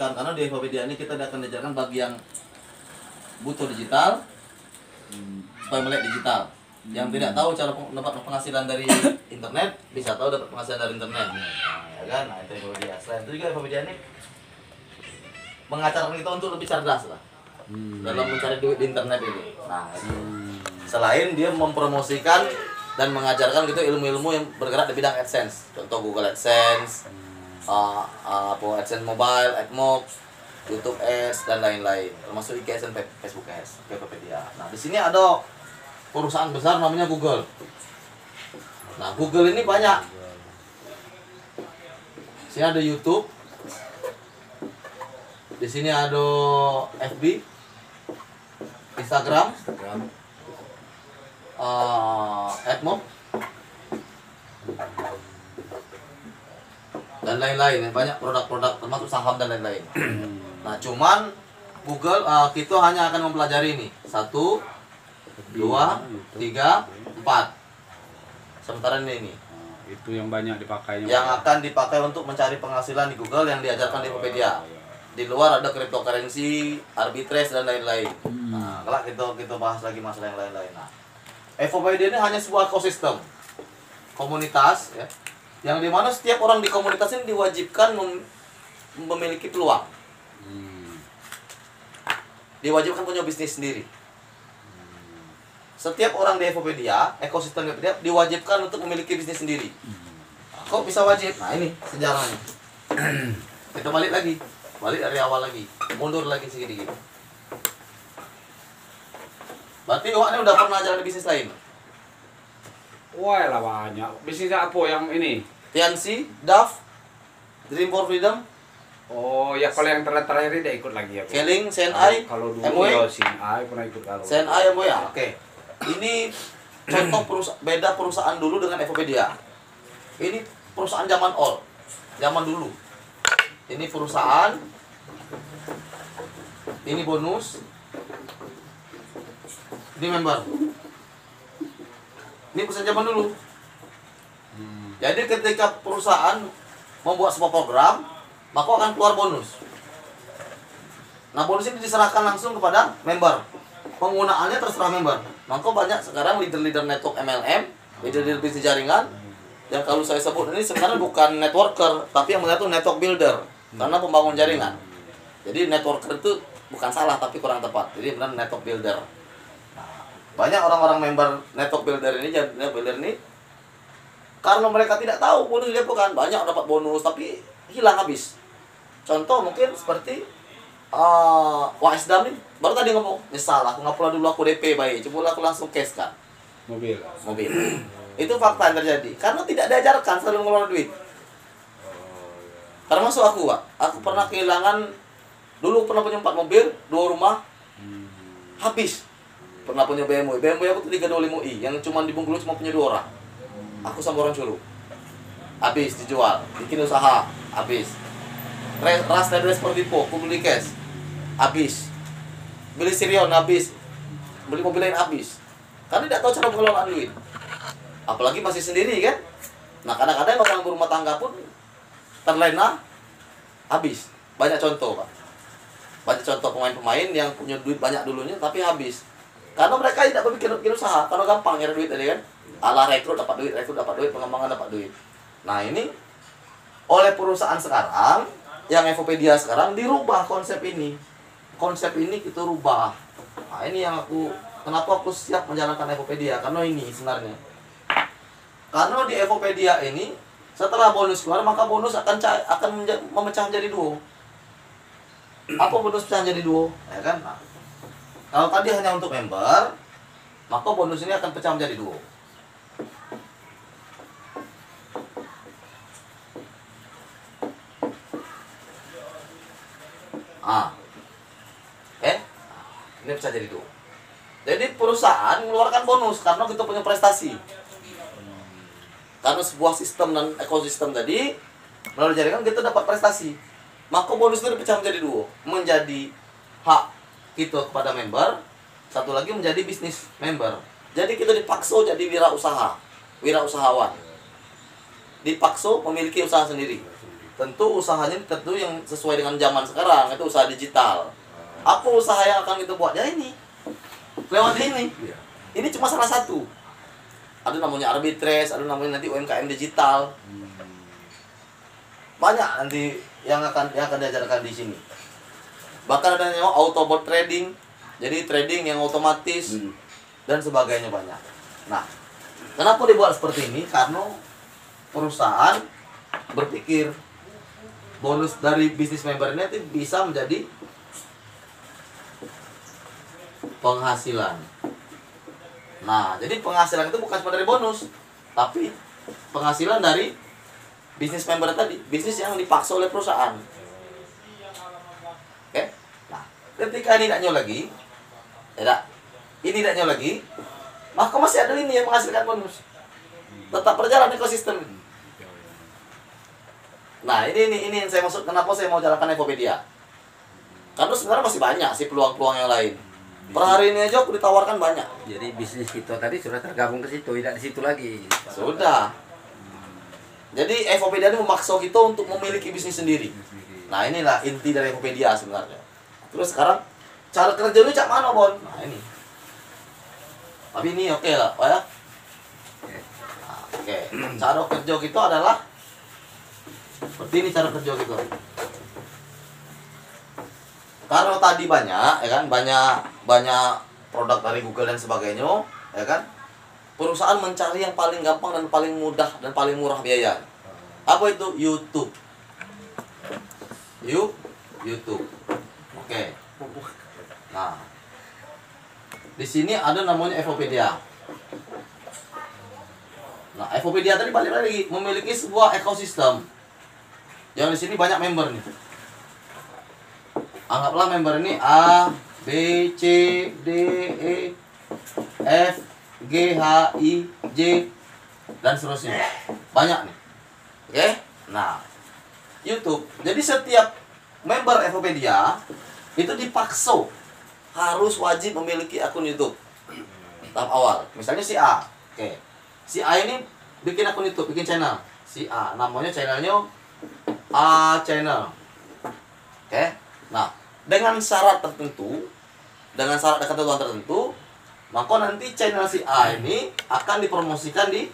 promosikan, karena di Infopedia ini kita akan diajarkan bagi yang butuh digital supaya melek digital. Yang tidak tahu cara dapat penghasilan dari internet bisa tahu dapat penghasilan dari internet, ya kan? Nah, itu Infopedia. Selain itu juga Infopedia ini mengajarkan kita untuk lebih cerdas lah dalam mencari duit di internet ini. Nah, itu. Selain dia mempromosikan dan mengajarkan gitu ilmu-ilmu yang bergerak di bidang AdSense, contoh Google AdSense, AdSense Mobile, AdMob, YouTube Ads dan lain-lain, termasuk IG Ads dan Facebook Ads, Infopedia. Nah, di sini ada perusahaan besar namanya Google. Nah, Google ini banyak. Di sini ada YouTube, di sini ada FB, Instagram, AdMob, dan lain-lain. Banyak produk-produk termasuk saham dan lain-lain. Nah, cuman Google kita hanya akan mempelajari ini 1, 2, 3, 4. Sementara ini itu yang banyak dipakai. Yang akan dipakai untuk mencari penghasilan di Google yang diajarkan di Infopedia. Di luar ada cryptocurrency, arbitrage dan lain-lain. Nah, kalau kita bahas lagi masalah yang lain-lain. Nah, Infopedia ini hanya sebuah ekosistem komunitas, ya, yang dimana setiap orang di komunitas ini diwajibkan memiliki peluang. Diwajibkan punya bisnis sendiri. Setiap orang di Infopedia, ekosistem Infopedia diwajibkan untuk memiliki bisnis sendiri. Nah, kok bisa wajib? Nah, ini sejarahnya. Kita balik dari awal lagi, mundur lagi sedikit. Berarti Wak ini udah pernah jalan bisnis lain? Wah lah banyak. Bisnis apa yang ini? Tianxi, DAF, Dream for Freedom, Oh ya, kalau yang terakhir ini dia ikut lagi ya. Keling, CNI, Kalau dulu MOE, ya CNI pernah ikut kalau. CNI, MOE ya. Oke. Ini contoh beda perusahaan dulu dengan Infopedia. Ini perusahaan zaman old, zaman dulu. Ini perusahaan, ini bonus, ini member. Ini perusahaan zaman dulu. Jadi ketika perusahaan membuat sebuah program, maka akan keluar bonus. Nah, bonus ini diserahkan langsung kepada member. Penggunaannya terserah member. Maka banyak sekarang leader-leader network MLM, leader-leader bisnis jaringan, yang kalau saya sebut ini sebenarnya bukan networker, tapi yang benar itu network builder, karena pembangun jaringan. Jadi networker itu bukan salah, tapi kurang tepat. Jadi benar network builder. Banyak orang-orang member network builder ini, karena mereka tidak tahu bonus dia bukan banyak dapat bonus, tapi hilang habis. Contoh mungkin seperti Waisdam nih, baru tadi ngomong, nyesal aku nggak pula dulu aku DP baik, coba aku langsung cash kan. Mobil. Itu fakta yang terjadi, karena tidak diajarkan selalu ngeluarin duit. Termasuk aku, Pak. Aku pernah kehilangan, dulu pernah punya 4 mobil, 2 rumah, habis. Pernah punya BMW aku tuh 325i, yang cuma di Bengkulu cuma punya 2 orang. Aku sama orang suruh. Habis dijual, bikin usaha, habis. Ras Trader Sportivo, aku beli cash, habis. Beli Sirion, habis. Beli mobil lain, habis. Karena tidak tahu cara mengelola duit. Apalagi masih sendiri kan. Nah, kadang-kadang orang berumah tangga pun terlena, habis. Banyak contoh, Pak. Banyak contoh pemain-pemain yang punya duit banyak dulunya tapi habis. Karena mereka tidak berpikir usaha, karena gampang nyari duit tadi kan. Ala rekrut dapat duit, pengembangan dapat duit. Nah, ini oleh perusahaan sekarang, yang Infopedia sekarang dirubah konsep ini. Konsep ini kita rubah. Nah, ini yang kenapa aku siap menjalankan Infopedia, karena ini sebenarnya. Karena di Infopedia ini setelah bonus keluar, maka bonus akan memecah menjadi 2. Apa bonus pecah menjadi 2? Ya kan? Nah, kalau tadi hanya untuk member, maka bonus ini akan pecah menjadi 2. Ini bisa jadi 2. Jadi perusahaan mengeluarkan bonus karena kita punya prestasi. Karena sebuah sistem dan ekosistem tadi melalui jaringan kita dapat prestasi. Maka bonus itu dipecah menjadi 2. Menjadi hak kita kepada member, satu lagi menjadi bisnis member. Jadi kita dipaksa jadi wirausahawan. Dipaksa memiliki usaha sendiri. tentu usahanya tentu yang sesuai dengan zaman sekarang, itu usaha digital. Apa usaha yang akan kita buat? Ya ini, lewat ini. Iya. Ini cuma salah satu. Ada namanya arbitrage, ada namanya nanti UMKM digital. Banyak nanti yang akan diajarkan di sini. Bahkan ada yang autobot trading, jadi trading yang otomatis dan sebagainya banyak. Nah, kenapa dibuat seperti ini? Karena perusahaan berpikir bonus dari bisnis member ini nanti bisa menjadi penghasilan. Nah, jadi penghasilan itu bukan cuma dari bonus, tapi penghasilan dari bisnis member tadi, bisnis yang dipaksa oleh perusahaan. Oke? Nah, ketika ini tidak nyol lagi, ini tidak nyol lagi, maka masih ada ini yang menghasilkan bonus. Tetap berjalan ekosistem. Nah, ini yang saya maksud kenapa saya mau jalankan Evopedia. Karena sebenarnya masih banyak sih peluang-peluang yang lain. Per hari ini aja aku ditawarkan banyak. Jadi bisnis kita tadi sudah tergabung ke situ, tidak di situ lagi. Sudah. Jadi Evopedia ini memaksa kita untuk memiliki bisnis sendiri. Nah, inilah inti dari Evopedia sebenarnya. Terus sekarang cara kerja lu cak mana, Bon? Nah, ini. Tapi ini oke lah, Pak ya. Nah, oke. Cara kerja kita adalah seperti ini cara kerja kita. Karena tadi banyak, ya kan, banyak produk dari Google dan sebagainya, ya kan. Perusahaan mencari yang paling gampang dan paling mudah dan paling murah biaya. Apa itu? YouTube. YouTube. Oke. Nah, di sini ada namanya Evopedia. Nah, Evopedia tadi balik lagi memiliki sebuah ekosistem. Yang di sini banyak member nih. Anggaplah member ini A, B, C, D, E, F, G, H, I, J, dan seterusnya. Banyak nih. Oke? Nah, YouTube. Jadi setiap member Evopedia itu dipaksa harus wajib memiliki akun YouTube. Tahap awal. Misalnya si A. Oke. Si A ini bikin akun YouTube, bikin channel. Si A, namanya channelnya A Channel. Oke? Nah, dengan syarat tertentu, dengan syarat dan ketentuan tertentu, maka nanti channel si A ini akan dipromosikan di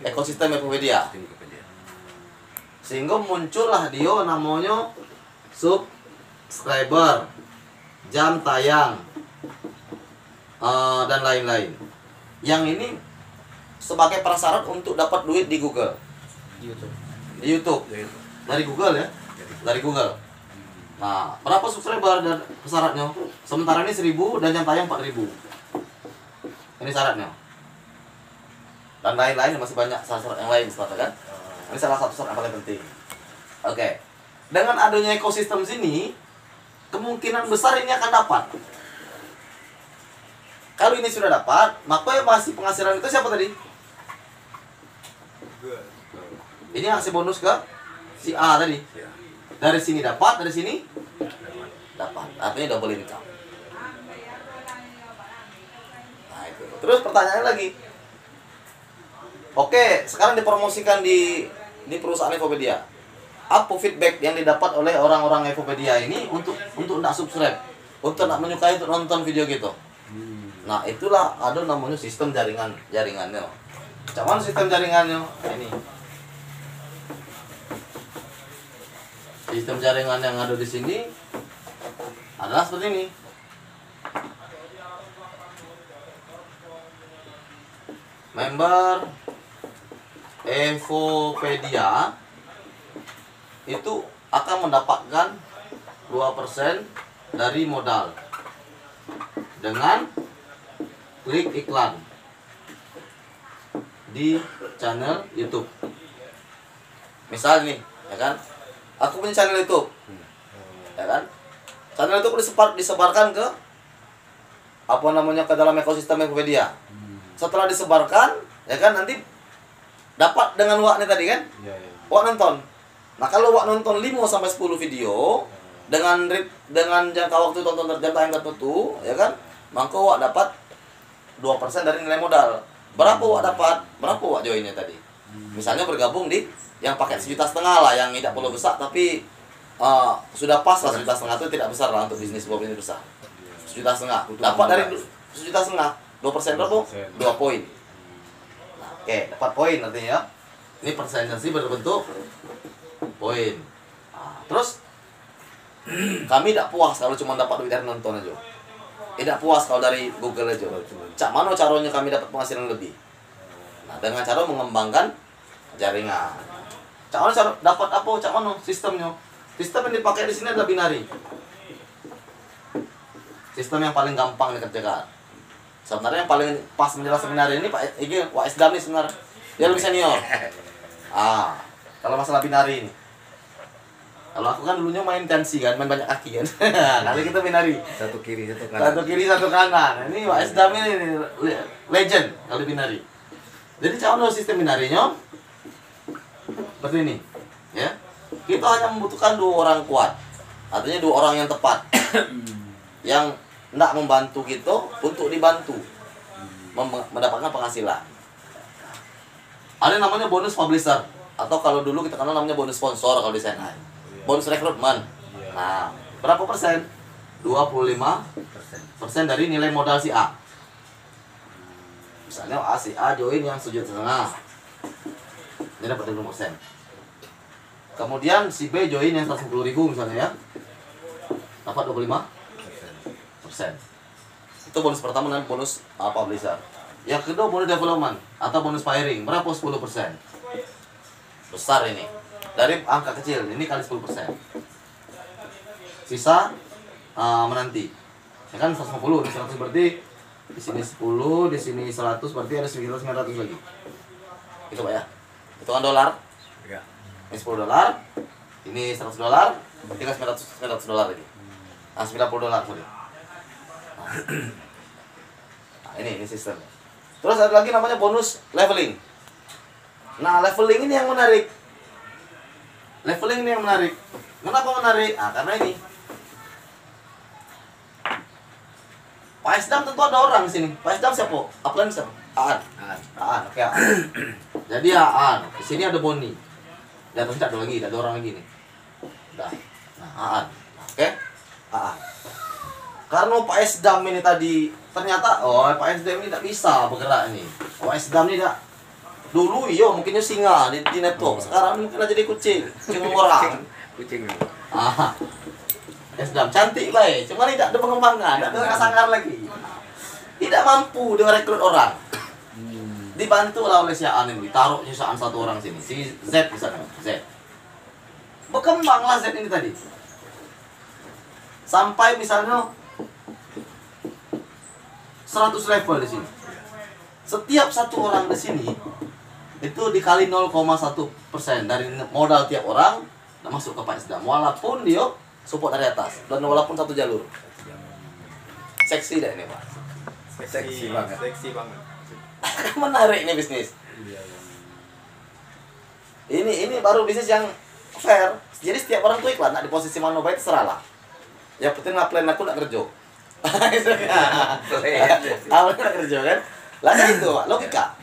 ekosistem Evopedia. Sehingga muncullah dia namanya subscriber, jam tayang, dan lain-lain. Yang ini sebagai prasyarat untuk dapat duit di Google. Di YouTube. Dari Google ya. Dari Google. Nah, berapa subscriber dan syaratnya? Sementara ini 1000 dan jam tayang 4000. Ini syaratnya. Dan lain-lain masih banyak syarat yang lain seperti kan? Ini salah satu syarat yang paling penting. Oke. Dengan adanya ekosistem sini, kemungkinan besar ini akan dapat. Kalau ini sudah dapat, maka yang masih penghasilan itu siapa tadi? Ini ngasih bonus ke si A tadi. Dari sini dapat, dari sini dapat. Artinya double income. Nah, itu. Terus pertanyaannya lagi. Oke, sekarang dipromosikan di perusahaan Evopedia. Apa feedback yang didapat oleh orang-orang Evopedia ini untuk tidak subscribe, untuk tidak menyukai, untuk nonton video gitu? Nah, itulah ada namanya sistem jaringannya. Cuman sistem jaringannya ini. Sistem jaringan yang ada di sini adalah seperti ini. Member Evopedia itu akan mendapatkan 2% dari modal dengan klik iklan di channel YouTube. Misal nih, ya kan? Aku punya channel YouTube, ya kan? Channel YouTube disebarkan ke apa namanya ke dalam ekosistem Evopedia. Setelah disebarkan, ya kan nanti dapat dengan waknya tadi kan? Wak nonton. Nah kalau wak nonton 5 sampai 10 video dengan jangka waktu tonton jam tayang tertentu, ya kan? Maka wak dapat 2% dari nilai modal. Berapa wak dapat? Berapa wak joinnya tadi? Misalnya bergabung di yang pakai 1,5 juta lah, yang tidak perlu besar tapi sudah pas lah 1,5 juta itu tidak besar lah untuk bisnis sebuah bisnis besar. 1,5 juta dapat dari 1,5 juta 2% berapa? 2 poin. Nah, oke, dapat poin artinya. Ini persentase berbentuk poin. Nah, terus kami tidak puas kalau cuma dapat duit dari nonton aja. Tidak puas kalau dari Google aja. Cak mana caranya kami dapat penghasilan lebih? Nah, dengan cara mengembangkan jaringan. Cak mana cara dapat apa? Cak mana sistemnya? Sistem yang dipakai di sini adalah binari. Sistem yang paling gampang dikerjakan. Sebenarnya yang paling pas menjelaskan binari ini Pak Isdam nih sebenarnya. Dia lebih senior. Kalau masalah binari ini. Kalau aku kan dulunya main tensi kan, main banyak kaki kan. Kali kita binari. Satu kiri, satu kanan. Satu kiri, satu kanan. Ini Pak Isdam ini legend kalau binari. Jadi cara sistem binarinya seperti ini, ya. Kita hanya membutuhkan 2 orang kuat. Artinya 2 orang yang tepat. Yang tidak membantu kita untuk dibantu mendapatkan penghasilan. Ada namanya bonus publisher, atau kalau dulu kita kenal namanya bonus sponsor kalau di sana. Bonus rekrutmen. Nah, berapa persen? 25% dari nilai modal si A. Misalnya si A join yang 1,5 juta. Dia dapat 20%. Kemudian si B join yang 110.000 misalnya ya. Dapat 25%. Itu bonus pertama dan bonus publisher. Yang kedua bonus development atau bonus firing. Berapa? 10%. Besar ini. Dari angka kecil, ini kali 10%. Sisa menanti. Ya kan 150, ini 100 berarti di sini 10, di sini 100 berarti ada 900 lagi. Itu Pak ya. Itu kan dolar. Ya. Ini 10 dolar. Ini 100 dolar, tinggal 900 dolar lagi. Nah, 90 dolar sorry. Nah, ini sistem. Terus ada lagi namanya bonus leveling. Nah, leveling ini yang menarik. Leveling ini yang menarik. Kenapa menarik? Karena ini. Pak Isdam tentu ada orang di sini. Pak Isdam siapa? Upline siapa? Aan. Oke, Aan. Jadi Aan. Di sini ada Boni. Di atas tidak ada lagi, tidak ada orang lagi nih. Nah, Aan. Oke. Aan. Karena Pak Isdam ini tadi ternyata Pak Isdam ini tidak bisa bergerak ini. Pak Isdam ini tidak. Dulu mungkinnya singa di network. Sekarang mungkin aja jadi kucing orang. Kucing. Isdam cantik baik, cuma tidak ada pengembangan, tidak ada sanggar lagi. Tidak mampu dengan rekrut orang. Dibantu lah oleh si Aan ini, taruh nyusaan 1 orang sini, si Z misalnya, Z. Berkembanglah Z ini tadi. Sampai misalnya 100 level di sini. Setiap 1 orang di sini itu dikali 0,1% dari modal tiap orang masuk ke Pak Isdam. Walaupun dia support dari atas dan walaupun 1 jalur. Seksi dah ini Pak. Seksi banget. Menarik ini bisnis. Ini baru bisnis yang fair. Jadi setiap orang tuh iklan, nak di posisi mana baik terserah lah. Yang penting ngaplan aku nak kerja. Awalnya nak kerja kan. Lah itu Pak, logika.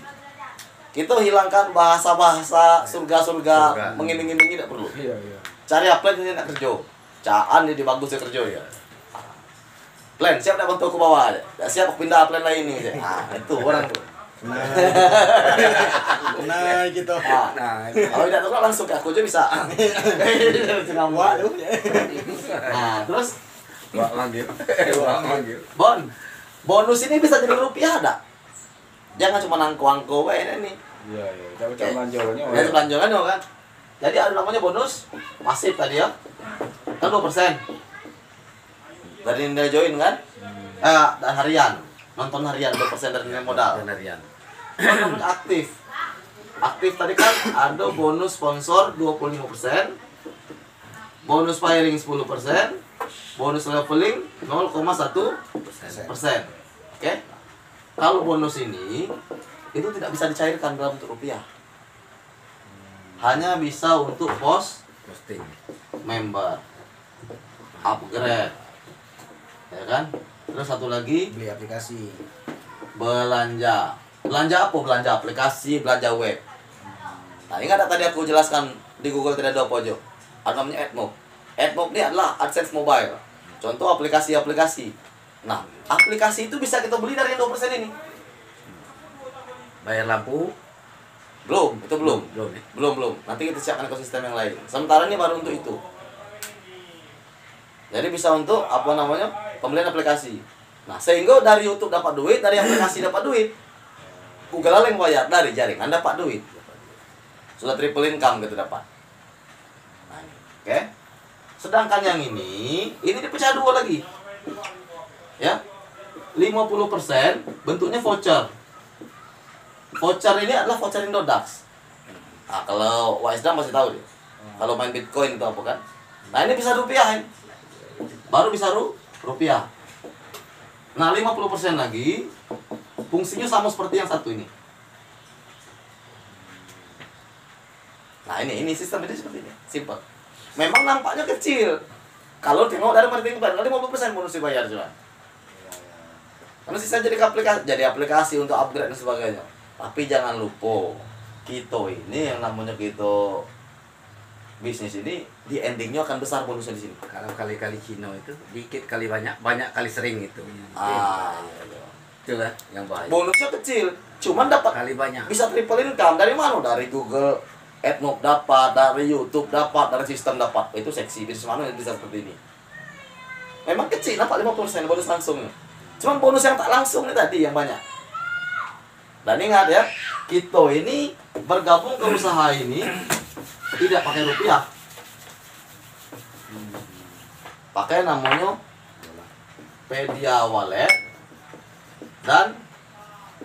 Kita hilangkan bahasa-bahasa surga-surga mengiming-imingi tidak perlu. Cari upline ini nak kerja. Caan jadi bagus ya kerja ya. Plan siap nak bantu aku bawa aja. Tak siap aku pindah plan lain ni. Itu orang tu. Nah gitu. Kalau tidak tahu langsung ke aku aja bisa. Wah tu. Terus Wah manggil. Bonus ini bisa jadi rupiah ada. Jangan cuma angko-angko ini. Iya. Dapat belanjanya. Dapat belanjaan kan. Jadi ada namanya bonus pasif tadi ya. Kan 2% dari nilai join kan? Dan harian, nonton harian 2% dari nilai modal. Harian. Nonton aktif. Aktif tadi kan ada bonus sponsor 25%, bonus firing 10%, bonus leveling 0,1%. Oke? Kalau bonus ini itu tidak bisa dicairkan dalam bentuk rupiah. Hanya bisa untuk Posting. member, upgrade, ya kan? Terus satu lagi Beli aplikasi. belanja apa? Belanja aplikasi, belanja web. Nah, ingat tak tadi aku jelaskan di Google tidak ada pojok. Ada namanya AdMob. AdMob ini adalah AdSense Mobile. Contoh aplikasi-aplikasi. Nah, aplikasi itu bisa kita beli dari yang 2% ini. Bayar lampu Belum, itu belum. belum ya? Belum. Nanti kita siapkan ekosistem yang lain. Sementara ini baru untuk itu. Jadi bisa untuk apa namanya? Pembelian aplikasi. Nah, sehingga dari YouTube dapat duit, dari aplikasi dapat duit. Google lah yang bayar, dari jaringan dapat duit. Sudah triple income gitu dapat. Nah, oke. Sedangkan yang ini dipecah dua lagi. Ya. 50% bentuknya voucher. Voucher ini adalah voucher Indodax. Nah, kalau Wisdom masih tahu deh. Kalau main Bitcoin itu apa kan? Nah, ini bisa rupiahin. Baru bisa rupiah. Nah, 50% lagi fungsinya sama seperti yang satu ini. Nah, ini sistem ini seperti ini. Simple. Memang nampaknya kecil. Kalau tengok dari marketing plan, 50% bonus dibayar cuma. Karena sisa jadi aplikasi untuk upgrade dan sebagainya. Tapi jangan lupa, Kito ini yang namanya Kito bisnis ini di endingnya akan besar bonusnya di sini. Kalau kali-kali Cino itu dikit kali banyak, banyak kali sering itu. Itu kan yang bahaya. Bonusnya kecil, cuman dapat Kali banyak. bisa triple income dari mana? Dari Google AdMob dapat, dari YouTube dapat, dari sistem dapat. Itu seksi bisnis mana yang bisa seperti ini. Memang kecil, dapat 50% bonus langsungnya. Cuman bonus yang tak langsung ini tadi yang banyak. Dan ingat ya, Kito ini bergabung ke usaha ini tidak pakai rupiah. Pakai namanya Pedia Wallet dan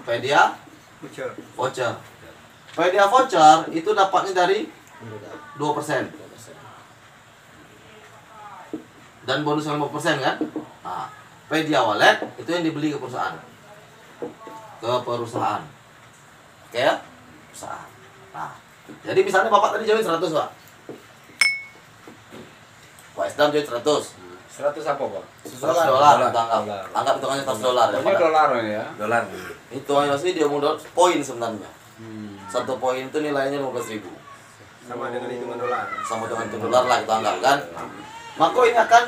Pedia Voucher. Pedia Voucher itu dapatnya dari 2%. Dan bonus 5% kan? Nah, Pedia Wallet itu yang dibeli ke perusahaan. Oke ya? Perusahaan. Nah, jadi misalnya Bapak tadi join 100, Pak. Pak Isdam join 100. 100 apa, Pak? $100 kita anggap. Anggap hitungannya $100 ya. Pokoknya dolar ini ya. Dolar. Hitungannya sih dia mau poin sebenarnya. Satu poin itu nilainya 15.000. Sama dengan hitungan dolar. Sama dengan $1 lah kita anggap kan. Maka ini akan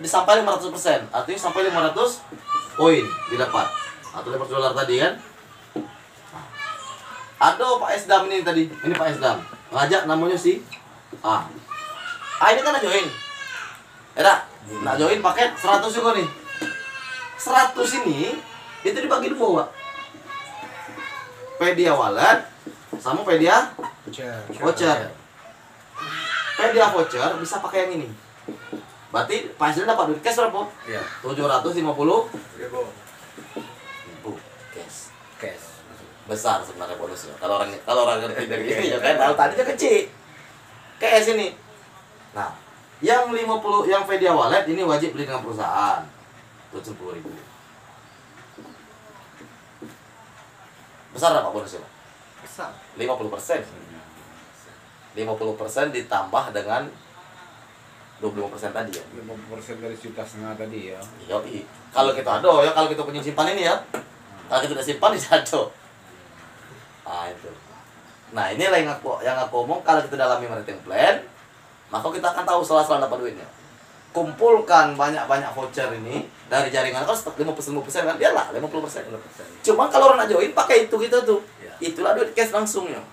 disampai 500%. Artinya sampai 500 poin didapat. Atau $500 tadi kan. Ada Pak Esdam ini tadi. Ini Pak Esdam. Ngajak namanya si A. A ini kan nak join. Ya, nak join paket 100 juga nih. 100 ini itu dibagi dua, Pak. Pedia Wallet sama Pedia Voucher. Pedia Voucher bisa pakai yang ini. Berarti Pak Esdam dapat duit cash berapa? Iya. 750 Ribu. cash besar sebenarnya bonusnya kalau orang ngerti dari ini ya kan. Kalau tadinya kecil cash ini. Nah, yang 50 yang Pedia Wallet ini wajib beli dengan perusahaan 70.000. Besar apa bonusnya, Pak? Besar. 50%. 50% ditambah dengan 25% tadi ya. 50% dari 1,5 juta tadi ya. Yoi. Kalau kita ada ya, kalau kita punya simpan ini ya. Kalau kita tidak simpan di satu. Nah itu. Nah inilah yang aku omong, kalau kita dalami marketing plan, maka kita akan tahu setelah dapat duitnya. Kumpulkan banyak-banyak voucher ini dari jaringan, kan 50% kan, dia lah 50%. Cuma kalau orang nak join pakai itu gitu tuh. Itulah duit cash langsungnya.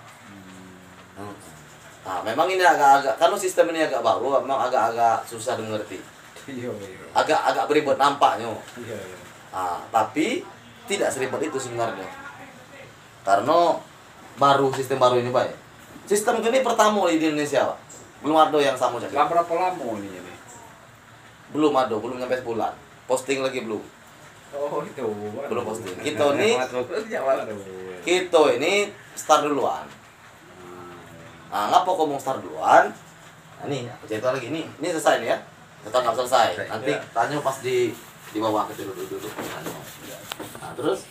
Nah, memang ini agak-agak, karena sistem ini agak baru, memang agak-agak susah dimengerti. Iya. Agak beribet nampaknya. Iya. Nah, tapi tidak seribet itu sebenarnya. Karena sistem baru ini, Pak. Sistem ini pertama di Indonesia, Pak. Belum ada yang sama saja. Lah berapa lama ini? Belum ada, belum sampai sebulan. Posting lagi belum. Oh, itu. Belum posting. Kita ini start duluan. Nah, ngapa kau mau start duluan? Nah, ini aku cerita lagi ini selesai nih ya. Kita nggak selesai. Nanti tanya pas di bawah, kita duduk. Nah, terus